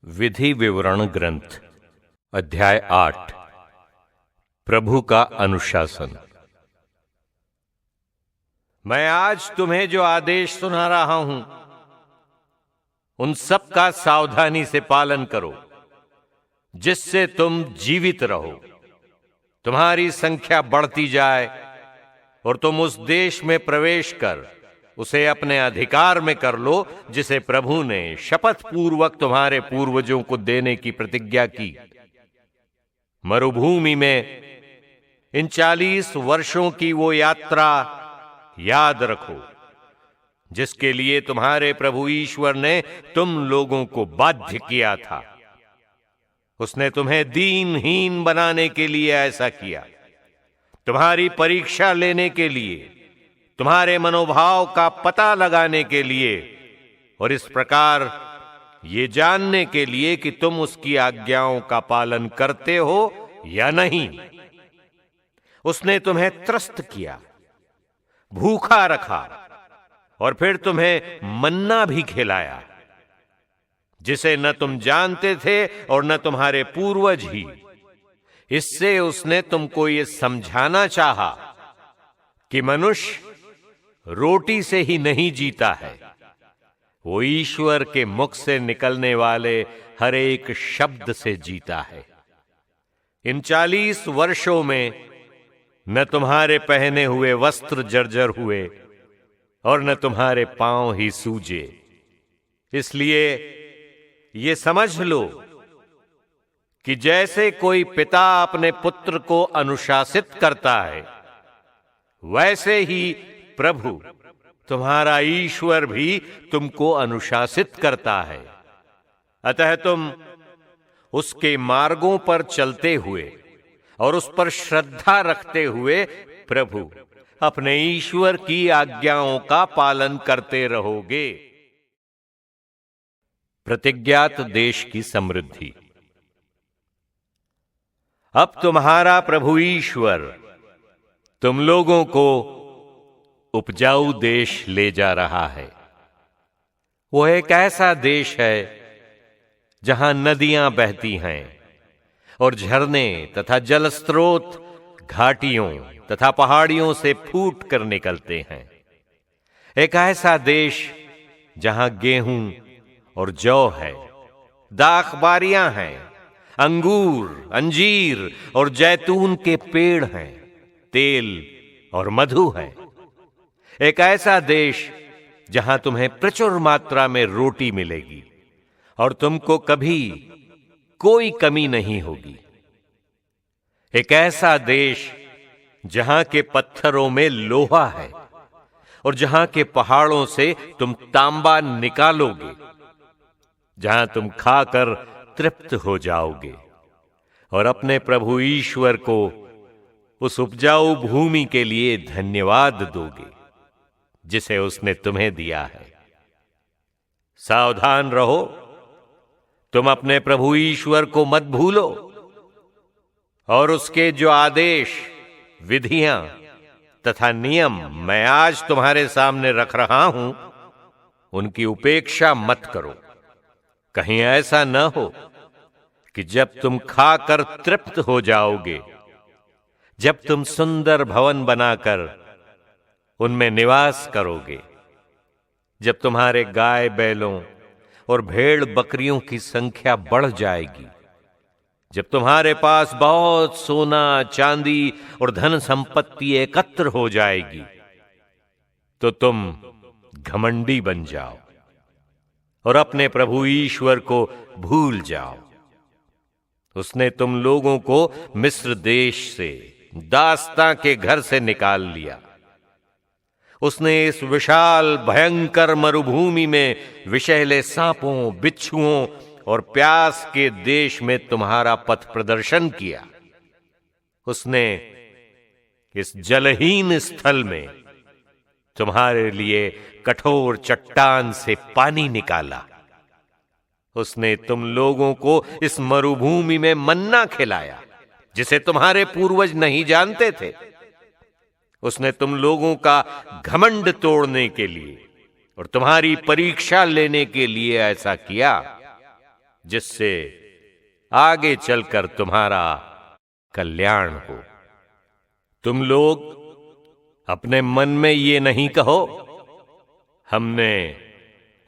विधि विवरण ग्रंथ अध्याय 8 प्रभु का अनुशासन। मैं आज तुम्हें जो आदेश सुना रहा हूं उन सब का सावधानी से पालन करो, जिससे तुम जीवित रहो, तुम्हारी संख्या बढ़ती जाए और तुम उस देश में प्रवेश कर उसे अपने अधिकार में कर लो, जिसे प्रभु ने शपथ पूर्वक तुम्हारे पूर्वजों को देने की प्रतिज्ञा की। मरुभूमि में इन 40 वर्षों की वो यात्रा याद रखो, जिसके लिए तुम्हारे प्रभु ईश्वर ने तुम लोगों को बाध्य किया था। उसने तुम्हें दीनहीन बनाने के लिए ऐसा किया, तुम्हारी परीक्षा लेने के लिए, तुम्हारे मनोभाव का पता लगाने के लिए और इस प्रकार ये जानने के लिए कि तुम उसकी आज्ञाओं का पालन करते हो या नहीं। उसने तुम्हें त्रस्त किया, भूखा रखा और फिर तुम्हें मन्ना भी खिलाया, जिसे न तुम जानते थे और न तुम्हारे पूर्वज ही। इससे उसने तुमको ये समझाना चाहा कि मनुष्य रोटी से ही नहीं जीता है, वो ईश्वर के मुख से निकलने वाले हर एक शब्द से जीता है। इन 40 वर्षों में न तुम्हारे पहने हुए वस्त्र जर्जर हुए और न तुम्हारे पांव ही सूजे। इसलिए ये समझ लो कि जैसे कोई पिता अपने पुत्र को अनुशासित करता है, वैसे ही प्रभु तुम्हारा ईश्वर भी तुमको अनुशासित करता है। अतः तुम उसके मार्गों पर चलते हुए और उस पर श्रद्धा रखते हुए प्रभु अपने ईश्वर की आज्ञाओं का पालन करते रहोगे। प्रतिज्ञात देश की समृद्धि। अब तुम्हारा प्रभु ईश्वर तुम लोगों को उपजाऊ देश ले जा रहा है। वो एक ऐसा देश है जहां नदियां बहती हैं और झरने तथा जल स्रोत घाटियों तथा पहाड़ियों से फूट कर निकलते हैं। एक ऐसा देश जहां गेहूं और जौ है, दाखबारियां हैं, अंगूर, अंजीर और जैतून के पेड़ हैं, तेल और मधु है। एक ऐसा देश जहां तुम्हें प्रचुर मात्रा में रोटी मिलेगी और तुमको कभी कोई कमी नहीं होगी। एक ऐसा देश जहां के पत्थरों में लोहा है और जहां के पहाड़ों से तुम तांबा निकालोगे, जहां तुम खाकर तृप्त हो जाओगे और अपने प्रभु ईश्वर को उस उपजाऊ भूमि के लिए धन्यवाद दोगे जिसे उसने तुम्हें दिया है। सावधान रहो, तुम अपने प्रभु ईश्वर को मत भूलो और उसके जो आदेश, विधियां तथा नियम मैं आज तुम्हारे सामने रख रहा हूं, उनकी उपेक्षा मत करो। कहीं ऐसा न हो कि जब तुम खाकर तृप्त हो जाओगे, जब तुम सुंदर भवन बनाकर उनमें निवास करोगे, जब तुम्हारे गाय बैलों और भेड़ बकरियों की संख्या बढ़ जाएगी, जब तुम्हारे पास बहुत सोना चांदी और धन संपत्ति एकत्र हो जाएगी, तो तुम घमंडी बन जाओ और अपने प्रभु ईश्वर को भूल जाओ। उसने तुम लोगों को मिस्र देश से, दास्तां के घर से निकाल लिया। उसने इस विशाल भयंकर मरुभूमि में विषैले सांपों, बिच्छुओं और प्यास के देश में तुम्हारा पथ प्रदर्शन किया। उसने इस जलहीन स्थल में तुम्हारे लिए कठोर चट्टान से पानी निकाला। उसने तुम लोगों को इस मरुभूमि में मन्ना खिलाया, जिसे तुम्हारे पूर्वज नहीं जानते थे। उसने तुम लोगों का घमंड तोड़ने के लिए और तुम्हारी परीक्षा लेने के लिए ऐसा किया। जिससे आगे चलकर तुम्हारा कल्याण हो। तुम लोग अपने मन में ये नहीं कहो, हमने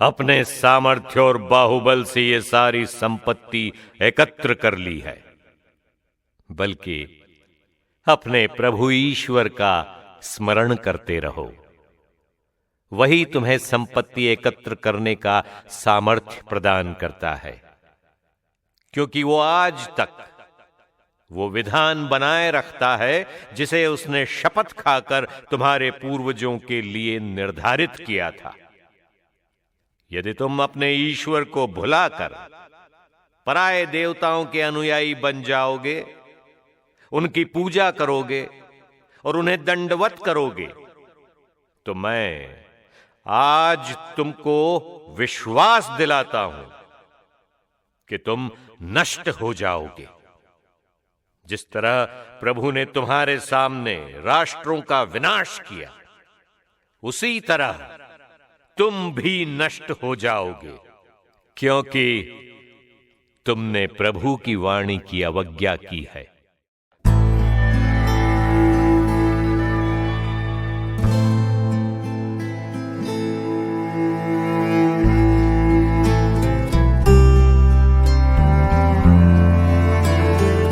अपने सामर्थ्य और बाहुबल से ये सारी संपत्ति एकत्र कर ली है, बल्कि अपने प्रभु ईश्वर का स्मरण करते रहो। वही तुम्हें संपत्ति एकत्र करने का सामर्थ्य प्रदान करता है, क्योंकि वो आज तक वो विधान बनाए रखता है जिसे उसने शपथ खाकर तुम्हारे पूर्वजों के लिए निर्धारित किया था। यदि तुम अपने ईश्वर को भुलाकर पराये देवताओं के अनुयायी बन जाओगे, उनकी पूजा करोगे और उन्हें दंडवत करोगे, तो मैं आज तुमको विश्वास दिलाता हूं कि तुम नष्ट हो जाओगे। जिस तरह प्रभु ने तुम्हारे सामने राष्ट्रों का विनाश किया, उसी तरह तुम भी नष्ट हो जाओगे, क्योंकि तुमने प्रभु की वाणी की अवज्ञा की है।